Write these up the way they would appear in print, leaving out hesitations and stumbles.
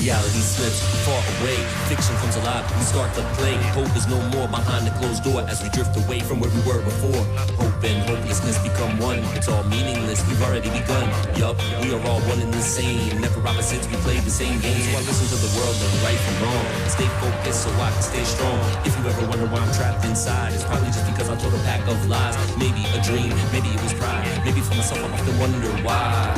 Reality slips far away, fiction comes alive, we start to play. Hope is no more behind the closed door as we drift away from where we were before. Hope and hopelessness become one, it's all meaningless, we've already begun. Yup, we are all one and the same, never opposites, we play the same game. So I listen to the world and right from wrong, stay focused so I can stay strong. If you ever wonder why I'm trapped inside, it's probably just because I told a pack of lies. Maybe a dream, maybe it was pride, maybe for myself I often wonder why.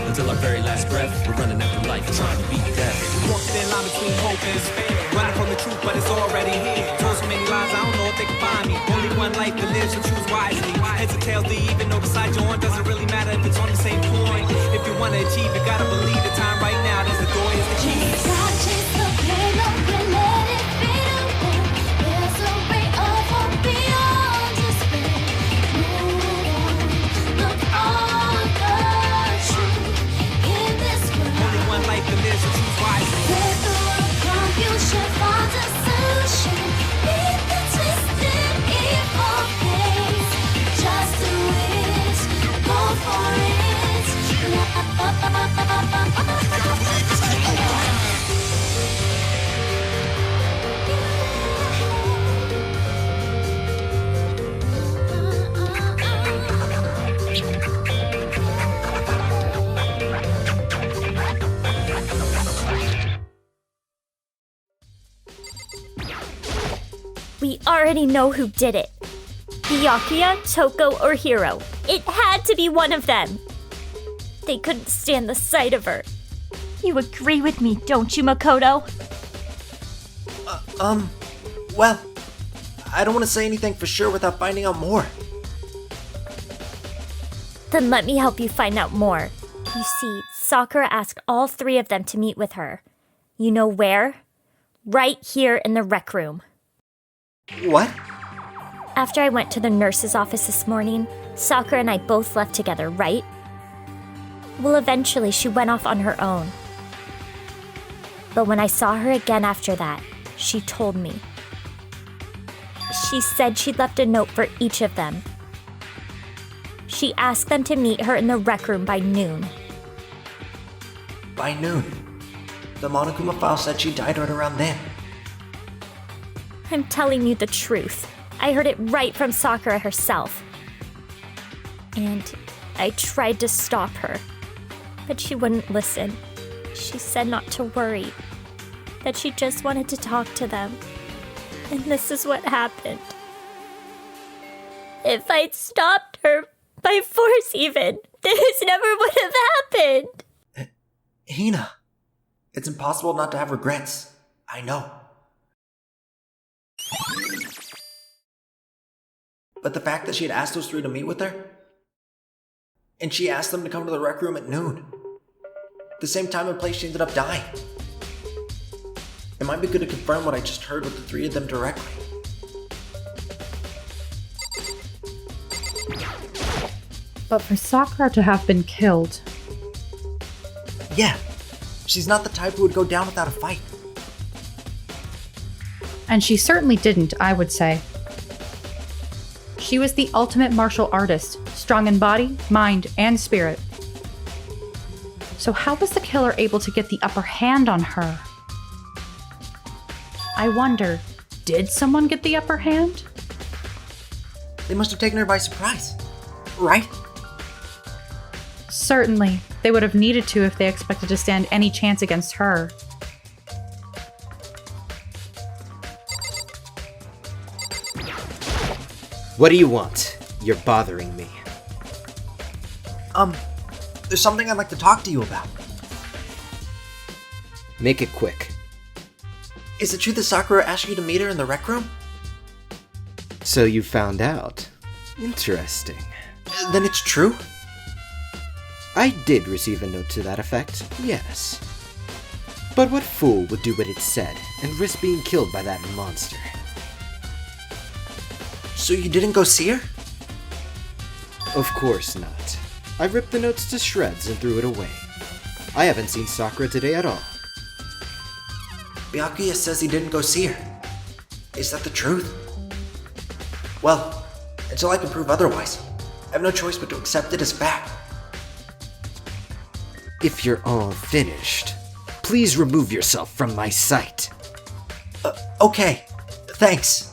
Until our very last breath, we're running after life, trying to beat death. Walking in line between hope and despair, running from the truth, but it's already here. Told so many lies, I don't know if they can find me. Only one life to live, so choose wisely. Heads or tails, they even know beside your horn. Doesn't really matter if it's on the same point. If you wanna achieve, you gotta believe the time right now. There's the door, here's the key. Chase the pain, don't let it fade away. There's a ray of hope beyond despair. Move on, look on the truth in this world. Only one life to live, so choose wisely. Let the world come, you should find a solution. Beat the twisted evil face. Just do it, go for it. We already know who did it. Byakuya, Toko, or Hiro. It had to be one of them. They couldn't stand the sight of her. You agree with me, don't you, Makoto? Well, I don't want to say anything for sure without finding out more. Then let me help you find out more. You see, Sakura asked all three of them to meet with her. You know where? Right here in the rec room. What? After I went to the nurse's office this morning, Sakura and I both left together, right? Well, eventually she went off on her own. But when I saw her again after that, she told me. She said she'd left a note for each of them. She asked them to meet her in the rec room by noon. By noon. The Monokuma file said she died right around then. I'm telling you the truth. I heard it right from Sakura herself. And I tried to stop her, but she wouldn't listen. She said not to worry, that she just wanted to talk to them. And this is what happened. If I'd stopped her, by force even, this never would have happened. Hina, it's impossible not to have regrets. I know. But the fact that she had asked those three to meet with her, and she asked them to come to the rec room at noon, the same time and place she ended up dying. It might be good to confirm what I just heard with the three of them directly. But for Sakura to have been killed... Yeah, she's not the type who would go down without a fight. And she certainly didn't, I would say. She was the ultimate martial artist, strong in body, mind, and spirit. So how was the killer able to get the upper hand on her? I wonder, did someone get the upper hand? They must have taken her by surprise, right? Certainly. They would have needed to if they expected to stand any chance against her. What do you want? You're bothering me. There's something I'd like to talk to you about. Make it quick. Is it true that Sakura asked you to meet her in the rec room? So you found out. Interesting. Then it's true? I did receive a note to that effect, yes. But what fool would do what it said and risk being killed by that monster? So you didn't go see her? Of course not. I ripped the notes to shreds and threw it away. I haven't seen Sakura today at all. Byakuya says he didn't go see her. Is that the truth? Well, until I can prove otherwise, I have no choice but to accept it as fact. If you're all finished, please remove yourself from my sight. Okay. Thanks.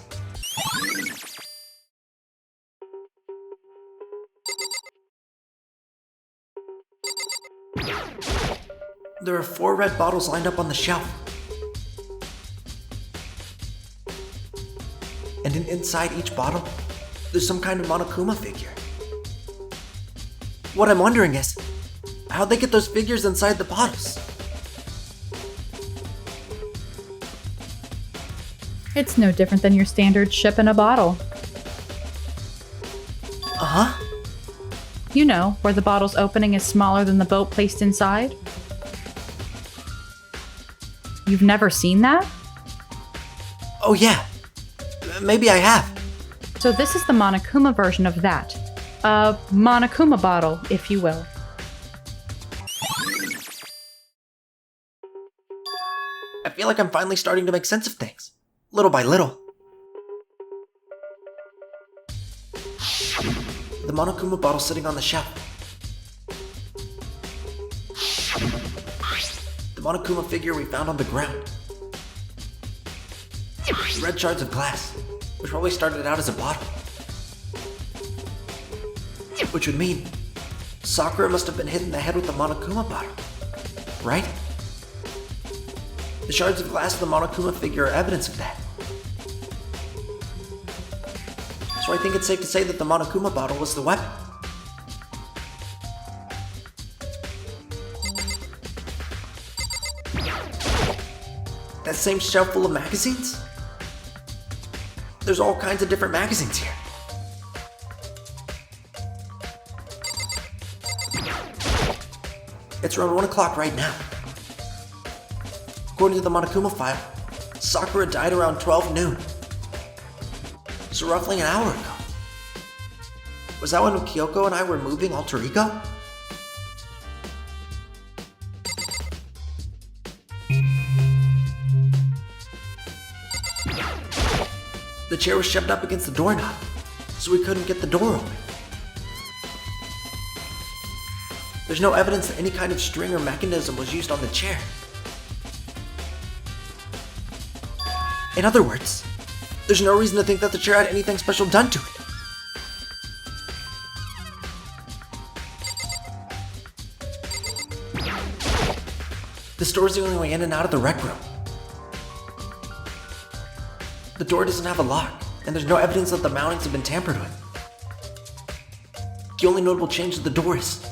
There are 4 red bottles lined up on the shelf. And inside each bottle, there's some kind of Monokuma figure. What I'm wondering is, how'd they get those figures inside the bottles? It's no different than your standard ship in a bottle. Uh-huh. You know, where the bottle's opening is smaller than the boat placed inside? You've never seen that? Oh yeah. Maybe I have. So this is the Monokuma version of that. A Monokuma bottle, if you will. I feel like I'm finally starting to make sense of things. Little by little. The Monokuma bottle sitting on the shelf. The Monokuma figure we found on the ground. Red shards of glass, which probably started out as a bottle. Which would mean Sakura must have been hit in the head with the Monokuma bottle, right? The shards of glass of the Monokuma figure are evidence of that. So I think it's safe to say that the Monokuma bottle was the weapon. That same shelf full of magazines? There's all kinds of different magazines here. It's around 1 o'clock right now. According to the Monokuma file, Sakura died around 12 noon. So roughly an hour ago. Was that when Kyoko and I were moving Alter Ego? The chair was shoved up against the doorknob, so we couldn't get the door open. There's no evidence that any kind of string or mechanism was used on the chair. In other words, there's no reason to think that the chair had anything special done to it. This door's the only way in and out of the rec room. The door doesn't have a lock, and there's no evidence that the mountings have been tampered with. The only notable change to the door is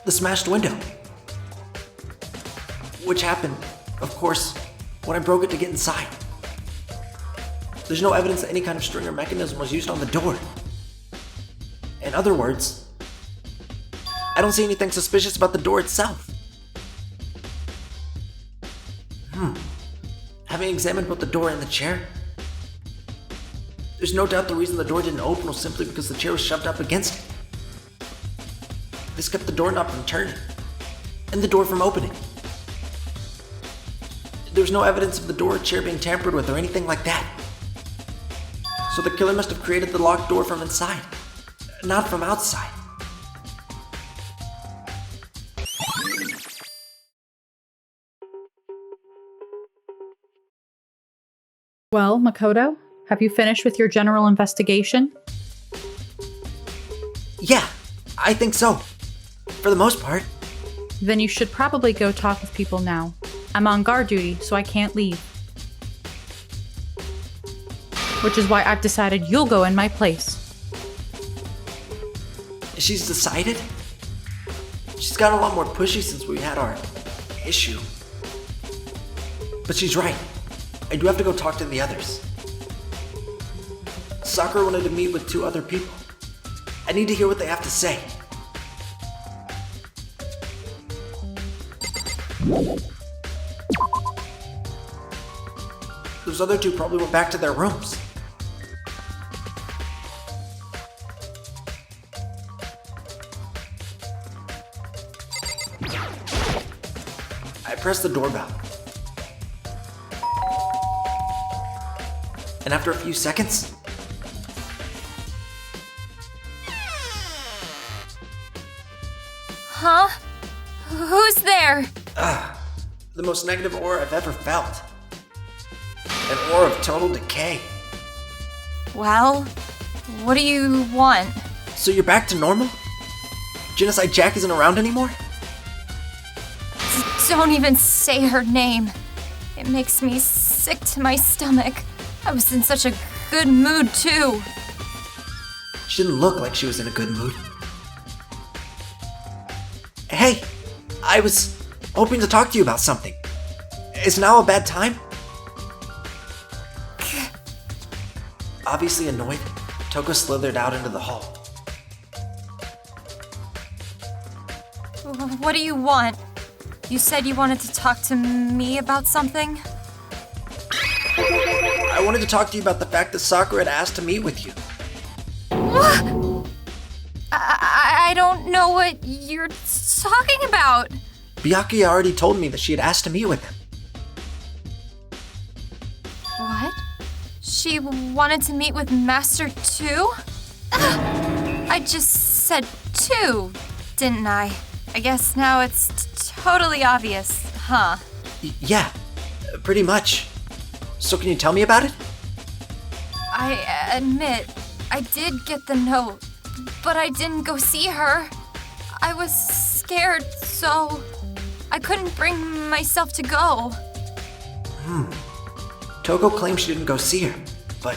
the smashed window. Which happened, of course, when I broke it to get inside. There's no evidence that any kind of string or mechanism was used on the door. In other words, I don't see anything suspicious about the door itself. Having examined both the door and the chair, there's no doubt the reason the door didn't open was simply because the chair was shoved up against it. This kept the doorknob from turning, and the door from opening. There's no evidence of the door or chair being tampered with or anything like that. So the killer must have created the locked door from inside, not from outside. Well, Makoto, have you finished with your general investigation? Yeah, I think so. For the most part. Then you should probably go talk with people now. I'm on guard duty, so I can't leave. Which is why I've decided you'll go in my place. She's decided? She's gotten a lot more pushy since we had our issue. But she's right. I do have to go talk to the others. Sakura wanted to meet with 2 other people. I need to hear what they have to say. Those other 2 probably went back to their rooms. I pressed the doorbell. And after a few seconds, Huh? Who's there? the most negative aura I've ever felt. An aura of total decay. Well, what do you want? So you're back to normal? Genocide Jack isn't around anymore? Don't even say her name. It makes me sick to my stomach. I was in such a good mood, too. She didn't look like she was in a good mood. Hey, I was hoping to talk to you about something. Is now a bad time? Obviously annoyed, Toko slithered out into the hall. What do you want? You said you wanted to talk to me about something? I wanted to talk to you about the fact that Sakura had asked to meet with you. I don't know what you're talking about. Byakuya already told me that she had asked to meet with him. What? She wanted to meet with Master 2? I just said 2, didn't I? I guess now it's totally obvious, huh? Yeah, pretty much. So can you tell me about it? I admit, I did get the note, but I didn't go see her. I was scared, so I couldn't bring myself to go. Toko claims she didn't go see her, but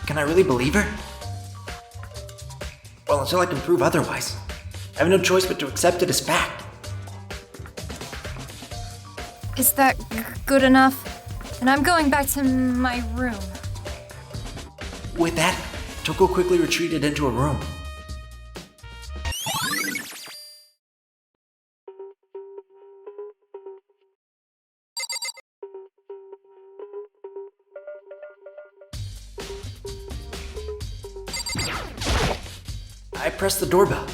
can I really believe her? Well, until I can prove otherwise, I have no choice but to accept it as fact. Is that good enough? Then I'm going back to my room. With that, Toko quickly retreated into a room. I pressed the doorbell.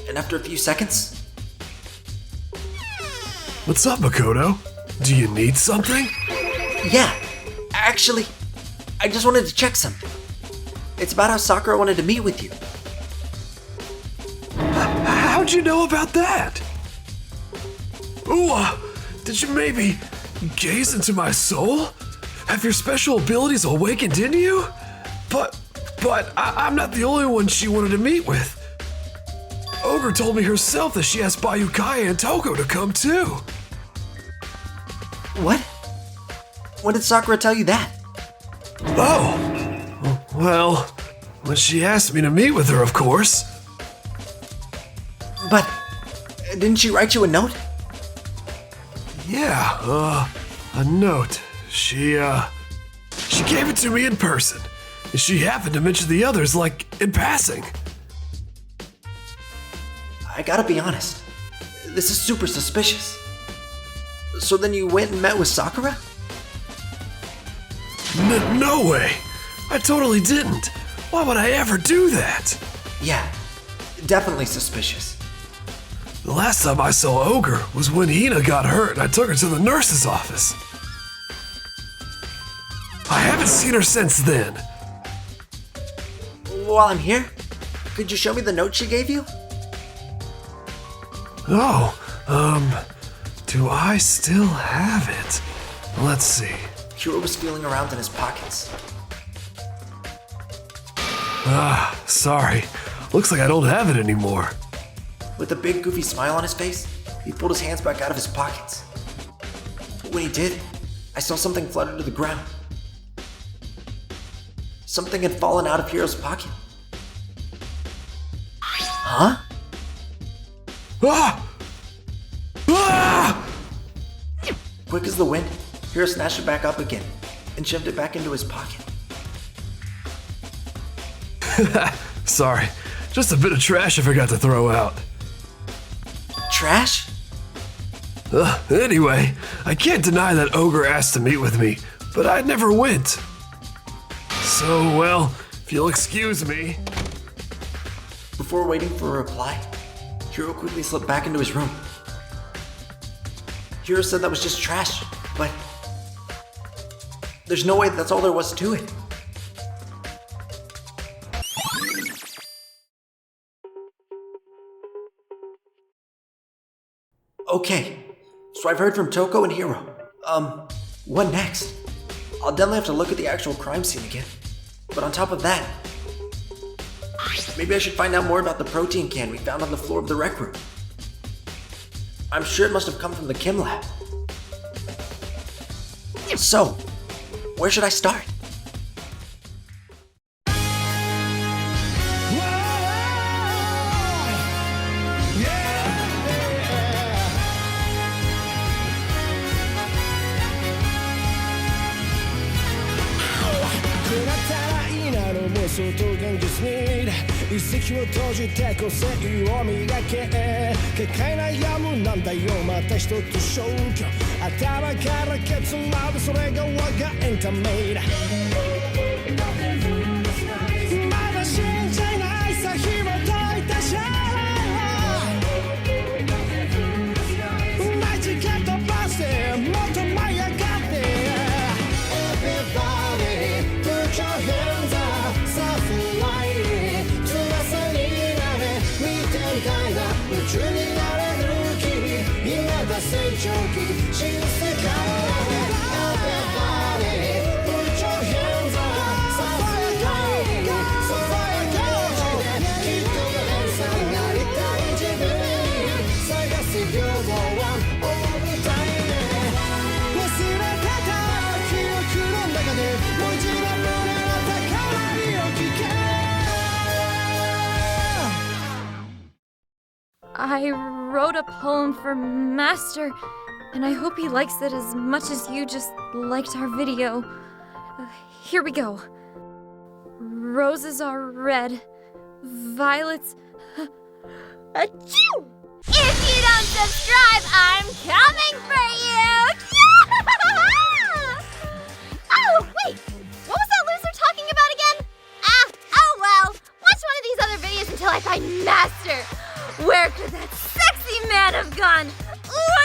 And after a few seconds, What's up, Makoto? Do you need something? yeah, actually, I just wanted to check something. It's about how Sakura wanted to meet with you. How'd you know about that? Ooh, did you maybe gaze into my soul? Have your special abilities awakened in you? But I'm not the only one she wanted to meet with. Ogre told me herself that she asked Byakuya and Toko to come too. What? When did Sakura tell you that? Oh, well, when she asked me to meet with her, of course. But didn't she write you a note? Yeah, a note. She gave it to me in person. She happened to mention the others, like, in passing. I gotta be honest, this is super suspicious. So then you went and met with Sakura? No way. I totally didn't. Why would I ever do that? Yeah, definitely suspicious. The last time I saw Ogre was when Hina got hurt and I took her to the nurse's office. I haven't seen her since then. While I'm here, could you show me the note she gave you? Oh, do I still have it? Let's see. Kuro was feeling around in his pockets. Sorry. Looks like I don't have it anymore. With a big goofy smile on his face, he pulled his hands back out of his pockets. When he did, I saw something flutter to the ground. Something had fallen out of Hiro's pocket. Huh? Ah! Ah! Quick as the wind, Hiro snatched it back up again and shoved it back into his pocket. Sorry. Just a bit of trash I forgot to throw out. Trash? Anyway, I can't deny that Ogre asked to meet with me, but I never went. So, well, if you'll excuse me. Before waiting for a reply, Hiro quickly slipped back into his room. Hiro said that was just trash, but there's no way that's all there was to it. Okay, so I've heard from Toko and Hiro. What next? I'll definitely have to look at the actual crime scene again. But on top of that, maybe I should find out more about the protein can we found on the floor of the rec room. I'm sure it must have come from the chem lab. So, where should I start? I wrote a poem for Master, and I hope he likes it as much as you just liked our video. Here we go. Roses are red, violets... Achoo! If you don't subscribe, I'm coming for you! Oh, wait! What was that loser talking about again? Oh well. Watch one of these other videos until I find Master. Where could that sexy man have gone? Ooh,